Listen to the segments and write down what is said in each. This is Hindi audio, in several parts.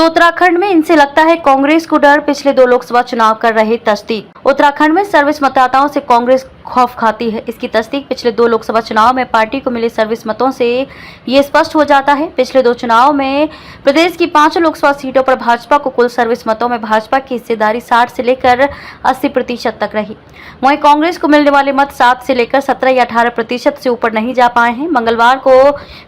उत्तराखंड में इनसे लगता है कांग्रेस को डर, पिछले 2 लोकसभा चुनाव कर रहे तस्दीक। उत्तराखंड में सर्विस मतदाताओं से कांग्रेस खौफ खाती है। इसकी तस्दीक पिछले 2 लोकसभा चुनाव में पार्टी को मिले सर्विस मतों से ये स्पष्ट हो जाता है। पिछले 2 चुनाव में प्रदेश की 5 लोकसभा सीटों पर भाजपा को कुल सर्विस मतों में भाजपा की हिस्सेदारी 60 से लेकर 80% तक रही। वहीं कांग्रेस को मिलने वाले मत 7 से लेकर 17 या 18% से ऊपर नहीं जा पाए हैं। मंगलवार को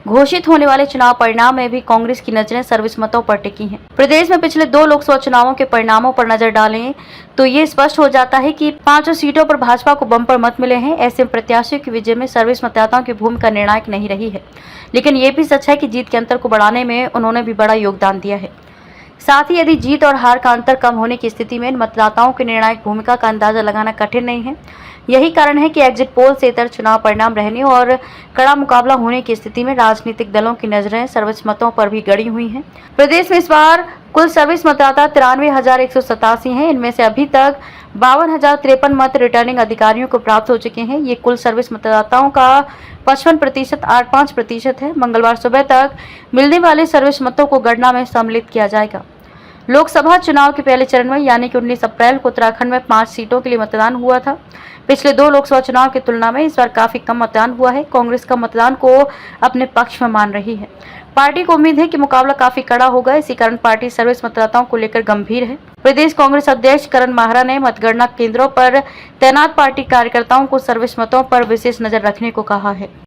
घोषित होने वाले चुनाव परिणाम में भी कांग्रेस की नजरें सर्विस मतों पर टिकी हैं। प्रदेश में पिछले 2 लोकसभा चुनावों के परिणामों पर नजर डालें तो ये स्पष्ट हो जाता है कि 5 सीटों पर भाजपा को बम्पर मत मिले हैं। ऐसे में प्रत्याशियों की विजय में सर्विस मतदाताओं की भूमिका निर्णायक नहीं रही है, लेकिन ये भी सच है कि जीत के अंतर को बढ़ाने में उन्होंने भी बड़ा योगदान दिया है। साथ ही यदि जीत और हार का अंतर कम होने की स्थिति में इन मतदाताओं की निर्णायक भूमिका का अंदाजा लगाना कठिन नहीं है। यही कारण है कि एग्जिट पोल से इतर चुनाव परिणाम रहने और कड़ा मुकाबला होने की स्थिति में राजनीतिक दलों की नजरें सर्विस मतों पर भी गड़ी हुई हैं। प्रदेश में इस बार कुल सर्विस मतदाता 93,187 हैं। इनमें से अभी तक 52,053 मत रिटर्निंग अधिकारियों को प्राप्त हो चुके हैं। ये कुल सर्विस मतदाताओं का 55% 85% है। मंगलवार सुबह तक मिलने वाले सर्विस मतों को गणना में सम्मिलित किया जाएगा। लोकसभा चुनाव के पहले चरण में यानी कि 19 अप्रैल को उत्तराखंड में 5 सीटों के लिए मतदान हुआ था। पिछले 2 लोकसभा चुनाव की तुलना में इस बार काफी कम मतदान हुआ है। कांग्रेस का मतदान को अपने पक्ष में मान रही है। पार्टी को उम्मीद है कि मुकाबला काफी कड़ा होगा। इसी कारण पार्टी सर्विस मतदाताओं को लेकर गंभीर है। प्रदेश कांग्रेस अध्यक्ष करण माहरा ने मतगणना केंद्रों पर तैनात पार्टी कार्यकर्ताओं को सर्विस मतों पर विशेष नजर रखने को कहा है।